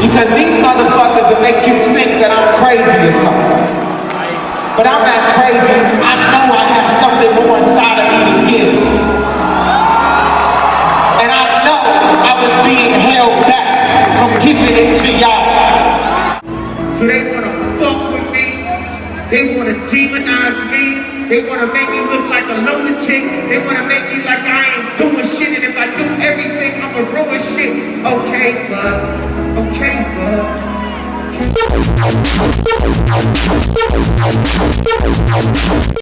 Because these motherfuckers will make you think that I'm crazy or something. But I'm not crazy. I know I have something more inside of me to give. And I know I was being held back from giving it to y'all. So they want to fuck with me. They want to demonize me. They want to make me look like a lunatic. They want to make me like I ain't doing shit. And if I do everything, I'm a ruin shit. Okay, bud. Okay, bud.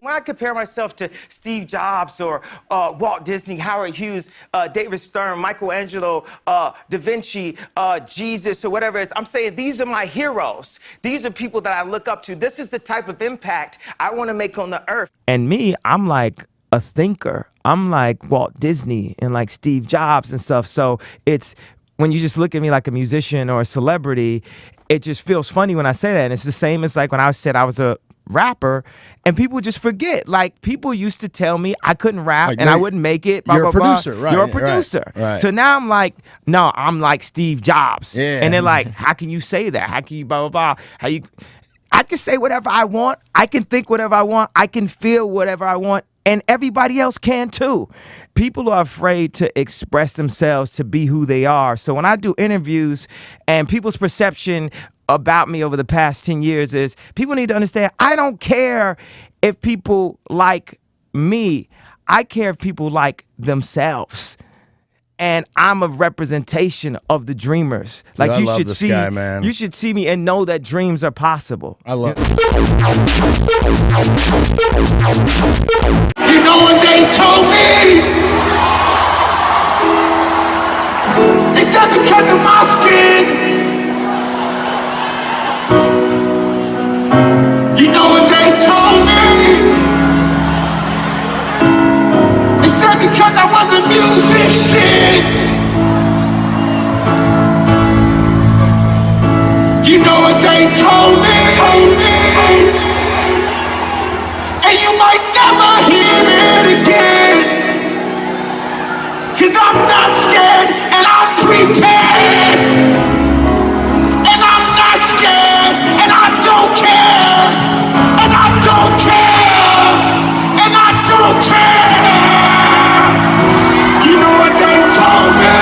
When I compare myself to Steve Jobs or Walt Disney, Howard Hughes, David Stern, Michelangelo, Da Vinci, Jesus, or whatever it is, I'm saying these are my heroes. These are people that I look up to. This is the type of impact I want to make on the earth. And me, I'm like a thinker. I'm like Walt Disney and like Steve Jobs and stuff. So it's, when you just look at me like a musician or a celebrity, it just feels funny when I say that. And it's the same as like when I said I was a rapper and people just forget. Like people used to tell me I couldn't rap like, and I wouldn't make it. Blah, you're blah, a producer, blah. right? You're a producer. Right. So now I'm like, no, I'm like Steve Jobs. Yeah. And they're like, how can you say that? How can you blah, blah, blah? How you? I can say whatever I want. I can think whatever I want. I can feel whatever I want. And everybody else can too. People are afraid to express themselves, to be who they are. So when I do interviews and people's perception about me over the past 10 years is people need to understand I don't care if people like me. I care if people like themselves. And I'm a representation of the dreamers. Like Dude, you love should this see, guy, man. You should see me and know that dreams are possible. I love. You know what they told me? They said because of my skin. You know what they told me? They said because I was a musician. You know what they told me? And you might never hear it again. 'Cause I'm not scared and I'm prepared. And I'm not scared and I don't care. And I don't care. And I don't care. You know what they told me?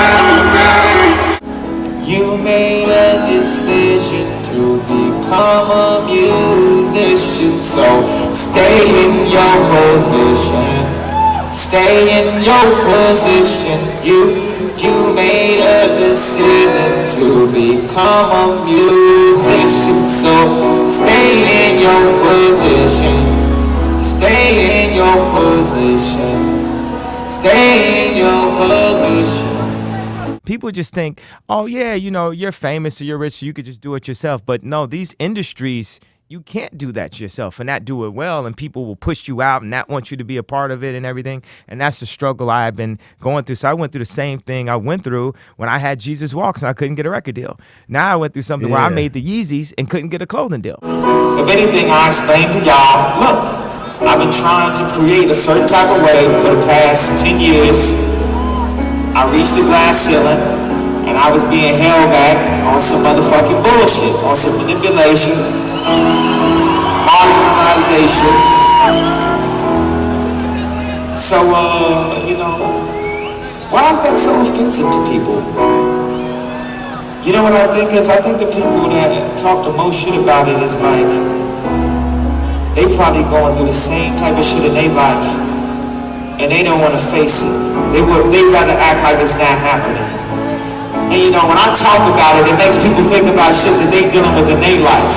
You made a decision to become a musician, so stay in your position. Stay in your position. You made a decision to become a musician, so stay in your position. Stay in your position. Stay in your position. People just think, oh yeah, you know, you're famous or you're rich, so you could just do it yourself. But no, these industries, you can't do that yourself and not do it well, and people will push you out and not want you to be a part of it and everything. And that's the struggle I've been going through. So I went through the same thing I went through when I had Yeezus Walks and I couldn't get a record deal. Now I went through something where I made the Yeezys and couldn't get a clothing deal. If anything, I explained to y'all, look, I've been trying to create a certain type of way for the past 10 years. I reached the glass ceiling and I was being held back on some motherfucking bullshit, on some manipulation, marginalization. So, you know, why is that so offensive to people? You know what I think is? I think the people that talk the most shit about it is like, they probably going through the same type of shit in their life and they don't want to face it. They'd rather act like it's not happening. And you know, when I talk about it, it makes people think about shit that they dealing with in their life.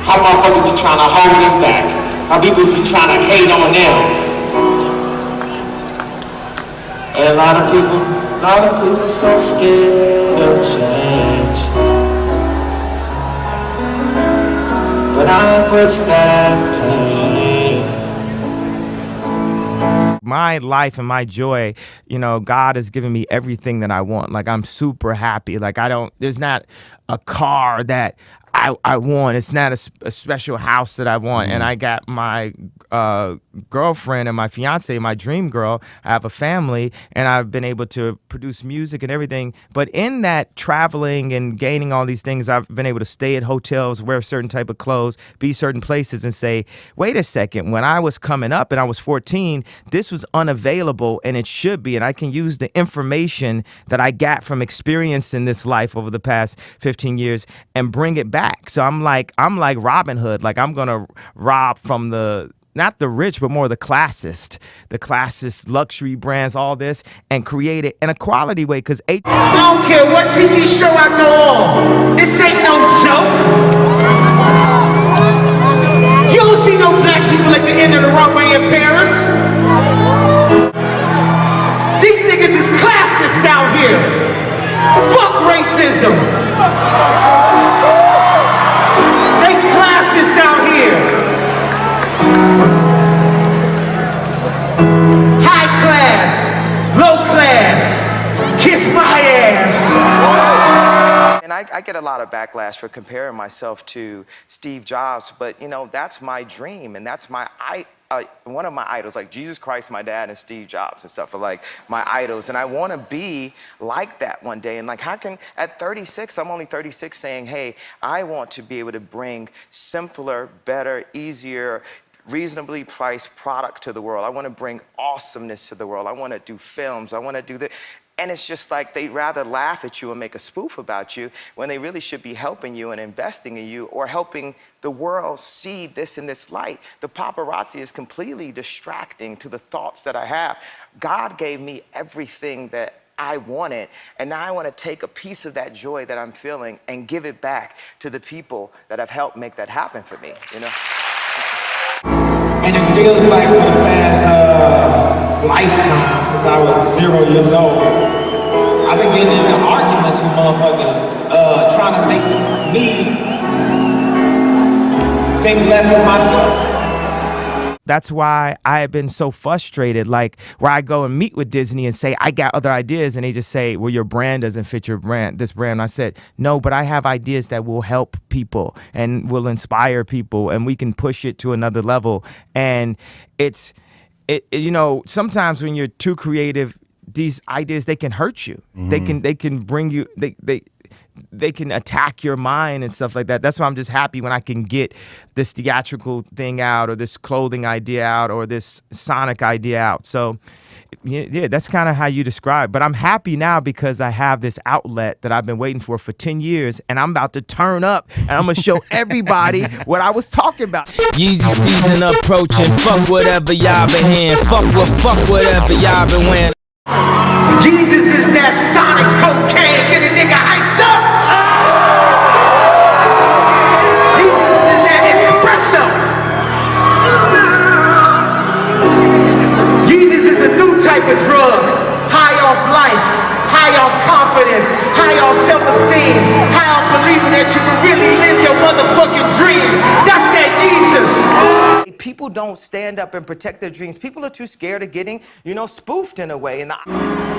How motherfuckers be trying to hold them back. How people be trying to hate on them. And a lot of people so scared of change. But I embrace that pain. My life and my joy, you know, God has given me everything that I want. Like, I'm super happy. Like, there's not a car that I want. It's not a special house that I want. And I got my girlfriend and my fiance, my dream girl. I have a family, and I've been able to produce music and everything. But in that traveling and gaining all these things, I've been able to stay at hotels, wear certain type of clothes, be certain places, and say, wait a second, when I was coming up and I was 14, this was unavailable, and it should be. And I can use the information that I got from experience in this life over the past 15 years and bring it back. So I'm like Robin Hood. Like, I'm gonna rob from not the rich, but more the classist luxury brands, all this, and create it in a quality way. Cause I don't care what TV show I go on. This ain't no joke. You don't see no black people at the end of the runway in Paris. These niggas is classist out here. Fuck racism. They classists out here. High class, low class, kiss my ass. And I get a lot of backlash for comparing myself to Steve Jobs, but you know, that's my dream, and that's one of my idols. Like Jesus Christ, my dad, and Steve Jobs and stuff are like my idols, and I want to be like that one day. And like, how can, at 36, I'm only 36, saying, hey, I want to be able to bring simpler, better, easier, reasonably priced product to the world. I want to bring awesomeness to the world. I want to do films. I want to do that. And it's just like they'd rather laugh at you and make a spoof about you when they really should be helping you and investing in you, or helping the world see this in this light. The paparazzi is completely distracting to the thoughts that I have. God gave me everything that I wanted, and now I want to take a piece of that joy that I'm feeling and give it back to the people that have helped make that happen for me, you know? And it feels like for the past lifetime, since I was 0 years old, I've been getting into arguments with motherfuckers trying to make me think less of myself. That's why I have been so frustrated, like where I go and meet with Disney and say, I got other ideas, and they just say, well, your brand doesn't fit your brand, this brand. And I said, no, but I have ideas that will help people and will inspire people, and we can push it to another level. And you know, sometimes when you're too creative, these ideas, they can hurt you. Mm-hmm. They can bring you, they can attack your mind and stuff like that. That's why I'm just happy when I can get this theatrical thing out, or this clothing idea out, or this sonic idea out. So yeah, that's kind of how you describe. But I'm happy now because I have this outlet that I've been waiting for 10 years, and I'm about to turn up, and I'm going to show everybody what I was talking about. Yeezy season approaching. Fuck whatever y'all been hearing. Fuck whatever y'all been wearing. Jesus is that sonic cocaine. Get a nigga hyped up. Jesus is that espresso. Jesus is a new type of drug. High off life, high off confidence, high off self-esteem, high off believing that you can really live your motherfucking dreams. That's that Jesus. People don't stand up and protect their dreams. People are too scared of getting, you know, spoofed in a way. And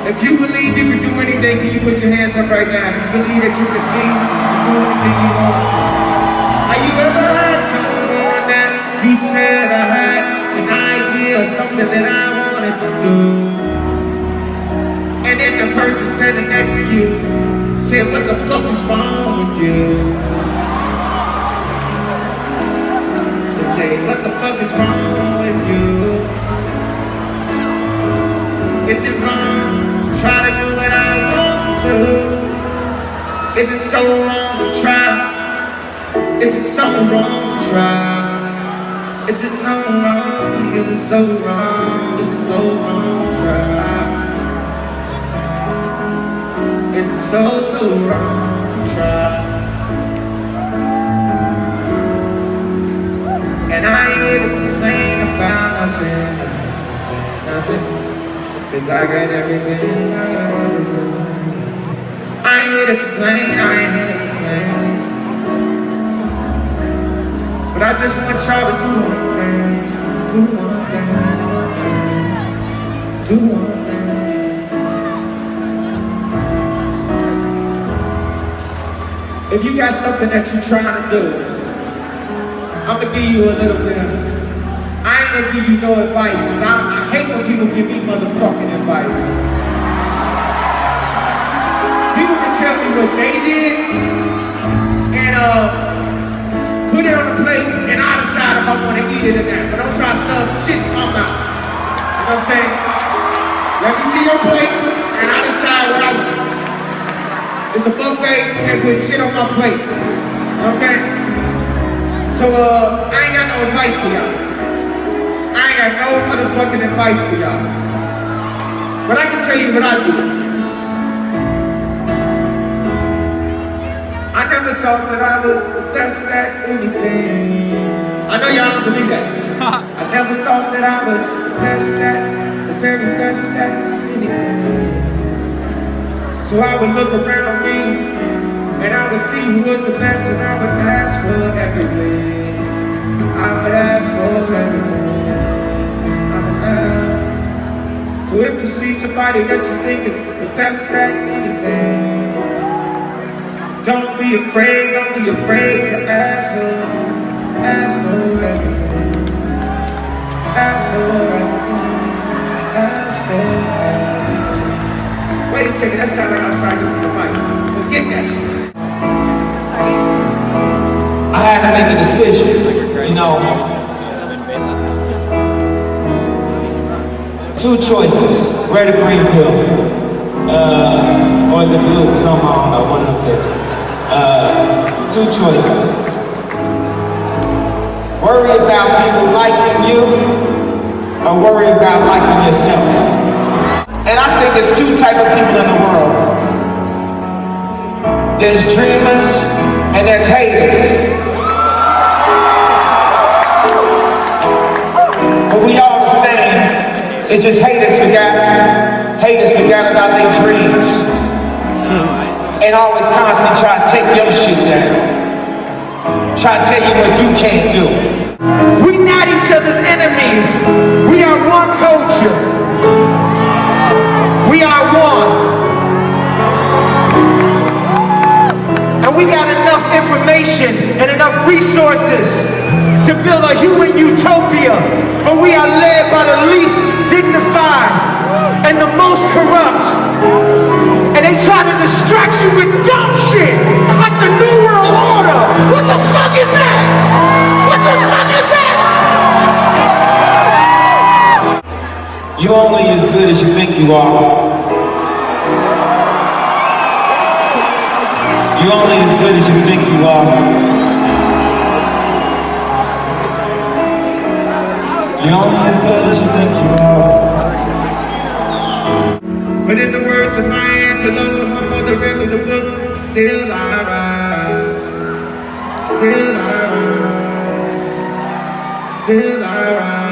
if you believe you can do anything, can you put your hands up right now? If you believe that you can be and do anything you want. Have you ever had someone that you said I had an idea of something that I wanted to do? And then the person standing next to you said, what the fuck is wrong with you? They say, what the fuck is wrong with you? Is it wrong to try to do what I want to? Is it so wrong to try? Is it so wrong to try? Is it no wrong? Is it so wrong? Is it so wrong to try? Is it so wrong to try? And I ain't here to complain about nothing. Cause I got everything, I ain't here to complain, But I just want y'all to do one thing, do one thing. if you got something that you're trying to do, I'm gonna give you a little bit of, I ain't gonna give you no advice, because I hate when people give me motherfucking advice. People can tell me what they did, and put it on the plate, and I decide if I want to eat it or not. But don't try to stuff shit in my mouth. You know what I'm saying? Let me see your plate, and I decide what I want. It's a buffet, and put shit on my plate. You know what I'm saying? So, I ain't got no advice for y'all. I ain't got no motherfucking advice for y'all. But I can tell you what I do. I never thought that I was the best at anything. I know y'all don't believe that. I never thought that I was the best at, the very best at anything. So I would look around me, and I would see who was the best, and I would ask for everything. I would ask for everything. I would ask. So if you see somebody that you think is the best at anything, don't be afraid to ask for everything. Ask for everything. Ask for everything. Wait a second, that sounded like I was trying to get some advice. Forget that shit. I had to make a decision, you know. Two choices, red or green pill. Or is it blue? Some, I don't know, one of the pills. Two choices. Worry about people liking you, or worry about liking yourself. And I think there's two types of people in the world. There's dreamers and there's haters. But we all the same. It's just haters forgot about their dreams. And always constantly try to take your shit down. Try to tell you what you can't do. We not each other's enemies. We are one culture. We are one. And we got enough information and enough resources to build a human utopia, but we are led by the least dignified and the most corrupt. And they try to distract you with dumb shit, like the New World Order. What the fuck is that? What the fuck is that? You're only as good as you think you are. You're only as good as you think you are. You're only as good as you think you are. But in the words of my Angelo and my mother read me the book, still I rise, still I rise, still I rise.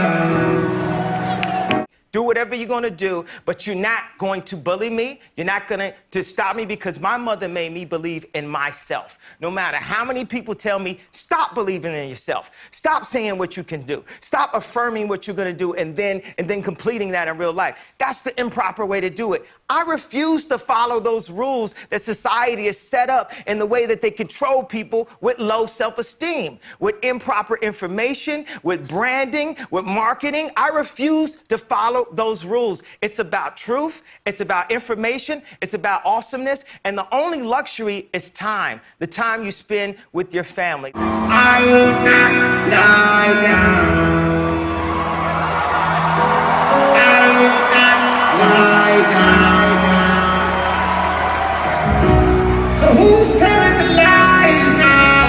Do whatever you're gonna do, but you're not going to bully me. You're not going to stop me, because my mother made me believe in myself. No matter how many people tell me, stop believing in yourself. Stop saying what you can do. Stop affirming what you're gonna do and then completing that in real life. That's the improper way to do it. I refuse to follow those rules that society has set up in the way that they control people with low self-esteem, with improper information, with branding, with marketing. I refuse to follow those rules. It's about truth. It's about information. It's about awesomeness. And the only luxury is time, the time you spend with your family. I will not lie down. I will not lie down. So who's telling the lies now?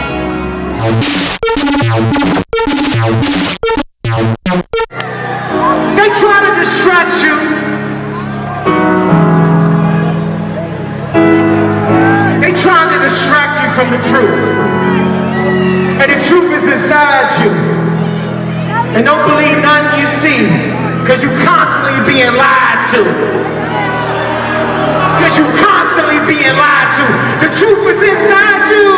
They try to distract you. They trying to distract you from the truth. And the truth is inside you. And don't believe nothing you see, because you constantly being lied to. Because you constantly being lied to. The truth is inside you.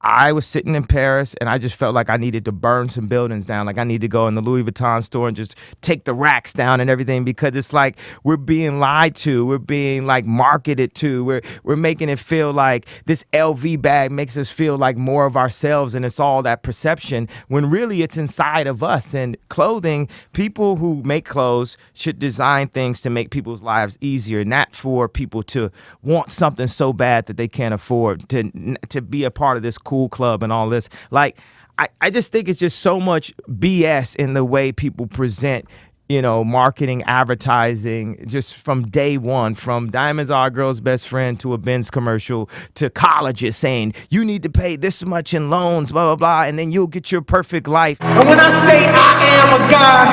I was sitting in Paris and I just felt like I needed to burn some buildings down. Like I need to go in the Louis Vuitton store and just take the racks down and everything, because it's like we're being lied to. We're being like marketed to. We're making it feel like this LV bag makes us feel like more of ourselves, and it's all that perception when really it's inside of us. And clothing, people who make clothes should design things to make people's lives easier, not for people to want something so bad that they can't afford to be a part of this cool club and all this. Like, I just think it's just so much BS in the way people present, you know, marketing, advertising, just from day one, from Diamonds Are a Girl's Best Friend to a Benz commercial to colleges saying you need to pay this much in loans, blah, blah, blah, and then you'll get your perfect life. And when I say I am a God,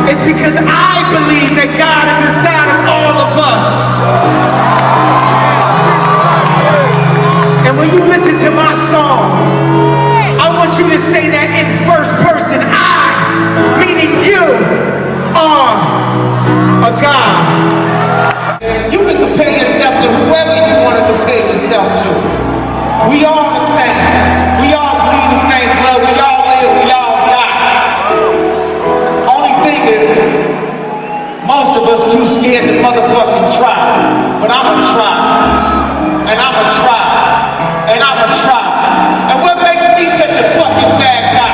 it's because I believe that God is inside of all of us. And when you listen to my song, I want you to say that in first person. I, meaning you, are a God. You can compare yourself to whoever you want to compare yourself to. We all the same. We all bleed the same blood. We all live. We all die. Only thing is, most of us too scared to motherfucking try. But I'ma try. And I'ma try. And I'ma try. And what makes me such a fucking bad guy?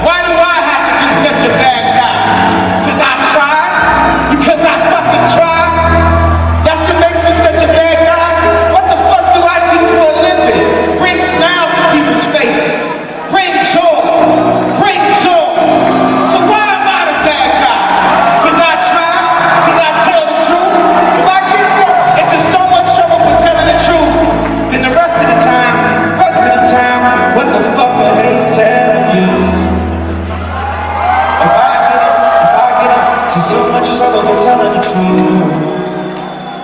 Why do I have to be such a bad guy? Because I tried? Because I fucking tried? That's what makes me such a bad guy? What the fuck do I do for a living? Bring smiles to people's faces. Bring joy. Bring joy. So why am I the bad guy? Because I tried? Because I tell the truth? If I get into so much trouble for telling the truth, then the rest of the time, what the fuck are they telling you? If I get into so much trouble for telling the truth,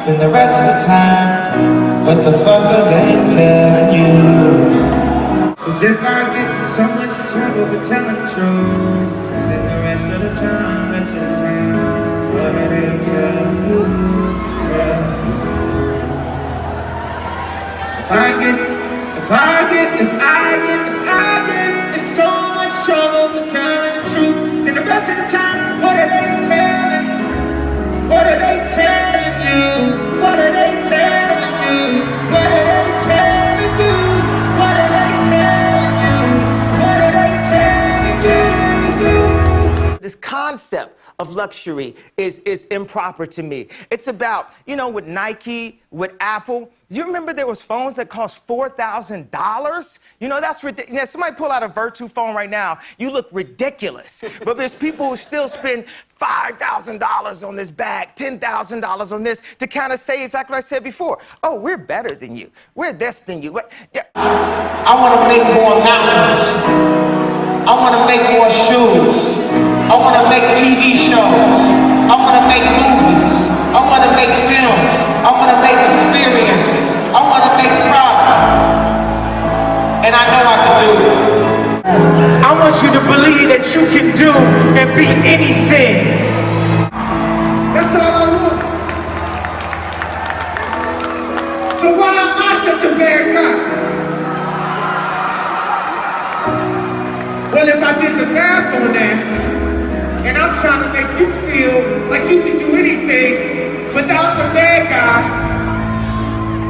then the rest of the time, what the fuck are they telling you? 'Cause if I get in so much trouble for telling the truth, then the rest of the time, what are they telling you? If I get in so much trouble for telling the truth, then the rest of the time, what are they telling? What are they telling you? What are they telling you? What are they telling you? What are they telling you? What are they telling you? This concept of luxury is improper to me. It's about, you know, with Nike, with Apple. You remember there was phones that cost $4,000? You know, that's ridiculous. Somebody pull out a Virtu phone right now, you look ridiculous. But there's people who still spend $5,000 on this bag, $10,000 on this, to kind of say exactly what I said before. Oh, we're better than you. We're this than you. Yeah. I want to make more mountains. I want to make more shoes. I want to make TV shows. I want to make movies. I want to make films. I want to make experiences. I want to make product. And I know I can do it. I want you to believe that you can do and be anything. That's all I want. So why am I such a bad guy? Well, if I did the math on that, and I'm trying to make you feel like you can do anything without the bad guy,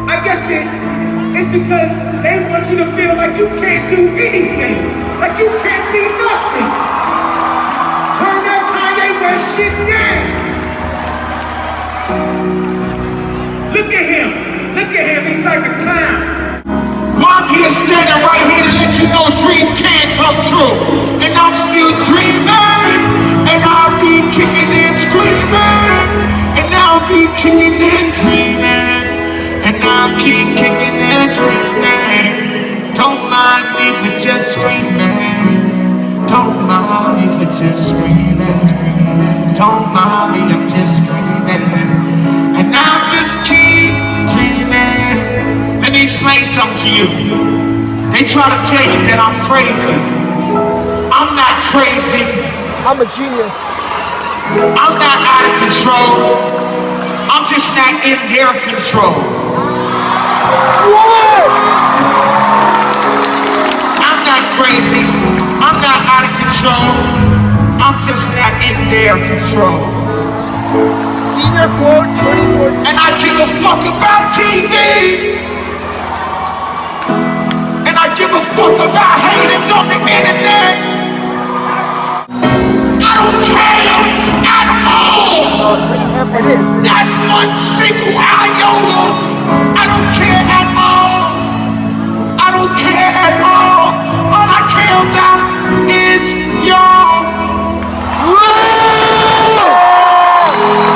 I guess it's because they want you to feel like you can't do anything, like you can't be nothing. Turn that Kanye West shit down. Look at him, he's like a clown. I'm here standing right here to let you know dreams can come true. And I'm still dreaming, and I'll be kicking and screaming, and I'll be kicking and dreaming, and I'll keep kicking and dreaming. Don't mind me for just screaming. Don't mind me for just screaming. Don't mind me, I'm just screaming. And I'll just keep dreaming. Let me explain something to you. They try to tell you that I'm crazy. I'm not crazy. I'm a genius. I'm not out of control. I'm just not in their control. I'm not crazy. I'm not out of control. I'm just not in their control. Senior quote 2014. And I give a fuck about TV. And I give a fuck about haters on the internet. I don't care at all. It is. Not one single iota. I don't care at all. I don't care at all. All I care about is y'all.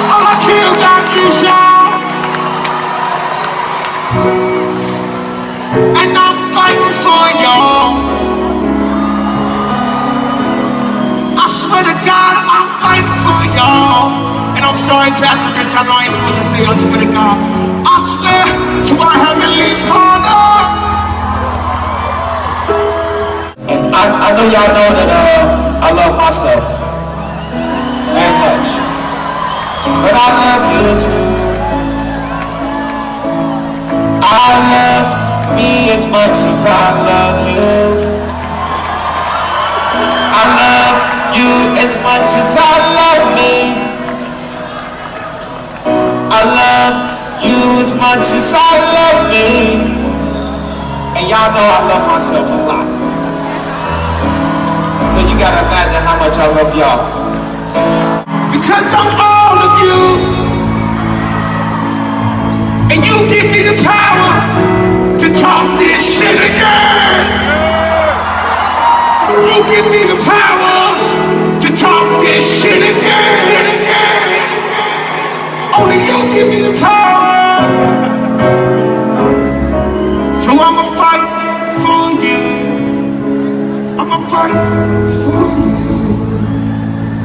All I care about is y'all. And I'm fighting for y'all. I swear to God, I'm fighting for y'all. And I'm sorry, Pastor Rich, I know I ain't supposed to say I swear to God. I swear to our Heavenly Father. And I know y'all know that I love myself very much. But I love you too. I love me as much as I love you. I love you as much as I love me. I love you as much as I love me. And y'all know I love myself a lot. So you gotta imagine how much I love y'all. Because I'm all of you. And you give me the power to talk this shit again. You give me the power to talk this shit again. Only you give me the power. So I'ma fight for you. I'ma fight for you.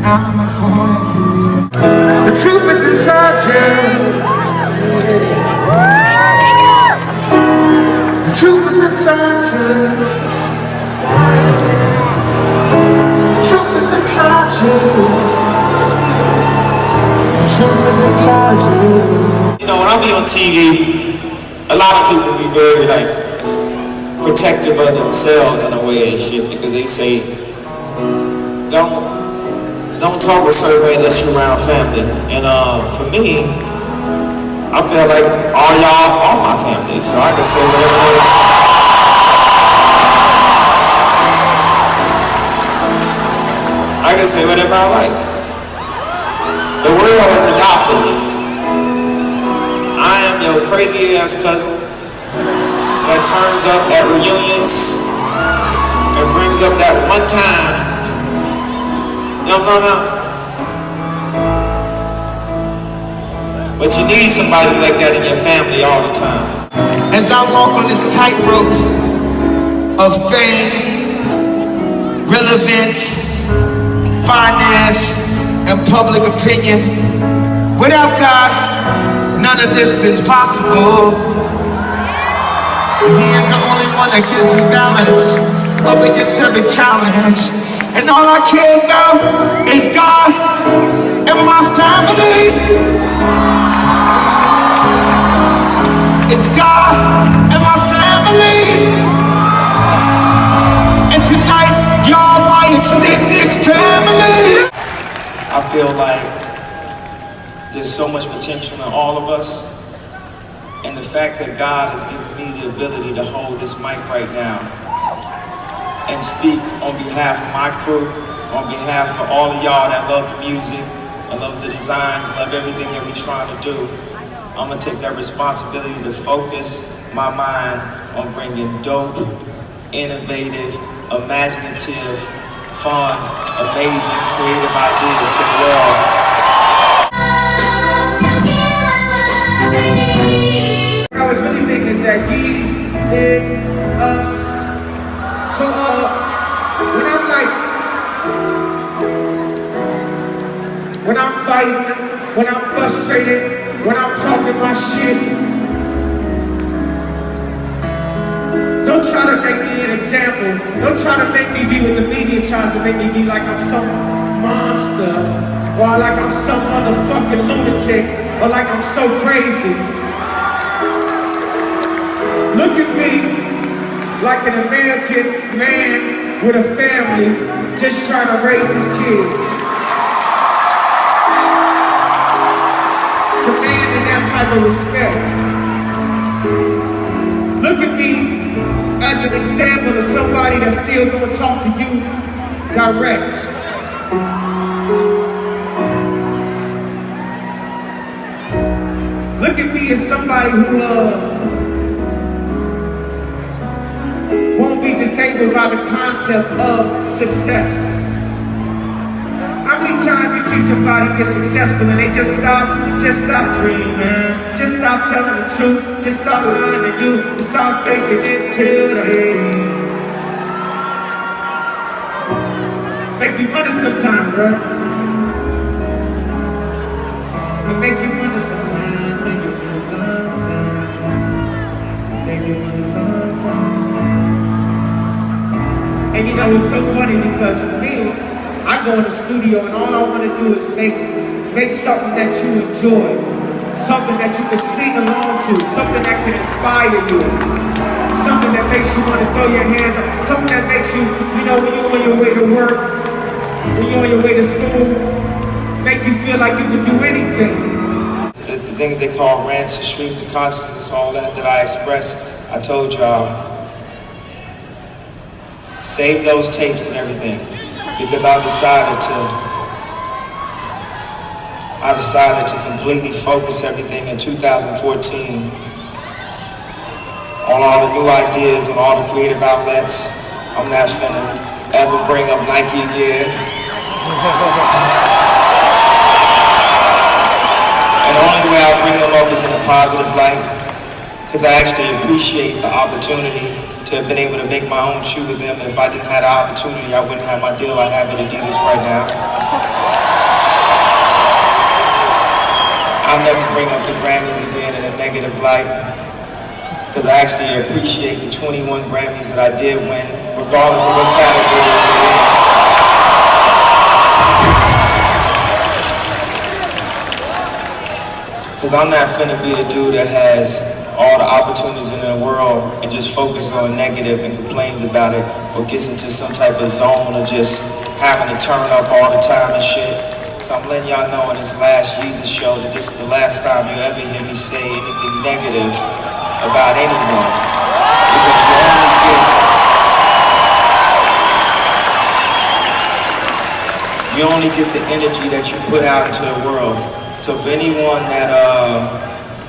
I'ma fight for you. The truth is inside you. The truth is inside you. The truth is inside you. The truth is inside you. You know, when I be on TV, a lot of people be very protective of themselves in a way and shit, because they say don't talk a certain way unless you're around family. And for me, I feel like all y'all are my family, so I can say whatever. I can say whatever I like. The world has adopted me. I am your crazy ass cousin that turns up at reunions and brings up that one time. You know what I'm talking about? But you need somebody like that in your family all the time. As I walk on this tightrope of fame, relevance, finance, and public opinion, without God, none of this is possible. He is the only one that gives me balance up against every challenge. And all I care about is God and my family. It's God and my family. And tonight, y'all my extended family. I feel like there's so much potential in all of us. And the fact that God has given me the ability to hold this mic right now and speak on behalf of my crew, on behalf of all of y'all that love the music, I love the designs, I love everything that we're trying to do. I'm gonna take that responsibility to focus my mind on bringing dope, innovative, imaginative, fun, amazing, creative ideas to the world. What I was really thinking is that Yeezus is us. So when I'm fighting, when I'm frustrated, when I'm talking my shit, don't try to make me an example. Don't try to make me be what the media tries to make me be, like I'm some monster, or like I'm some motherfucking lunatic, or like I'm so crazy. Look at me like an American man with a family just trying to raise his kids. Commanding that type of respect. Look at me as an example of somebody that's still gonna talk to you direct. Look at me as somebody who won't be disabled by the concept of success. How many times you see somebody get successful and they just stop dreaming, just stop telling the truth, just stop lying to you, just stop faking it till the end. Make you wonder sometimes, right? It make you wonder sometimes, make you wonder sometimes, make you wonder sometimes. And you know, it's so funny because for me, I go in the studio and all I want to do is make something that you enjoy, something that you can sing along to, something that can inspire you, something that makes you want to throw your hands up, something that makes you, you know, when you're on your way to work, when you're on your way to school, make you feel like you can do anything. The things they call rants and streams of consciousness, all that I express, I told y'all, save those tapes and everything, because I decided to completely focus everything in 2014 on all the new ideas, on all the creative outlets. I'm not finna ever bring up Nike again. And the only way I'll bring them up is in a positive light, because I actually appreciate the opportunity to have been able to make my own shoe with them. And if I didn't have the opportunity, I wouldn't have my deal I have at Adidas right now. I'll never bring up the Grammys again in a negative light, because I actually appreciate the 21 Grammys that I did win, regardless of what categories they're in. Because I'm not finna be the dude that has all the opportunities in the world and just focuses on negative and complains about it, or gets into some type of zone of just having to turn up all the time and shit. So I'm letting y'all know in this last Yeezus show that this is the last time you ever hear me say anything negative about anyone. Because you only get the energy that you put out into the world. So for anyone that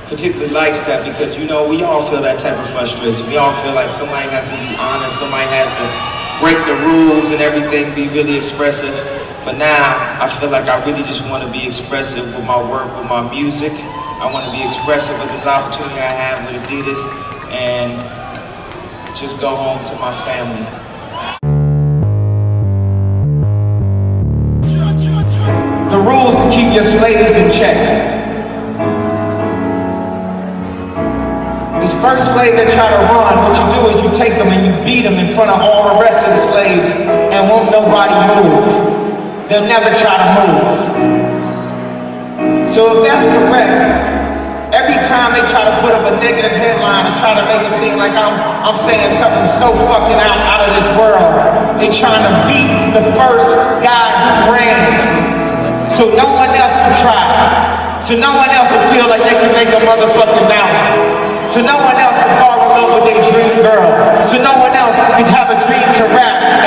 particularly likes that, because you know we all feel that type of frustration. We all feel like somebody has to be honest, somebody has to break the rules and everything, be really expressive. But now I feel like I really just want to be expressive with my work, with my music. I want to be expressive with this opportunity I have with Adidas, and just go home to my family. The rules to keep your slaves in check. This first slave that try to run, what you do is you take them and you beat them in front of all the rest of the slaves and won't nobody move. They'll never try to move. So if that's correct, every time they try to put up a negative headline and try to make it seem like I'm saying something so fucking out of this world, they trying to beat the first guy who ran. So no one else will try. So no one else will feel like they can make a motherfucking mountain. So no one else can fall in love with their dream girl. So no one else can have a dream to rap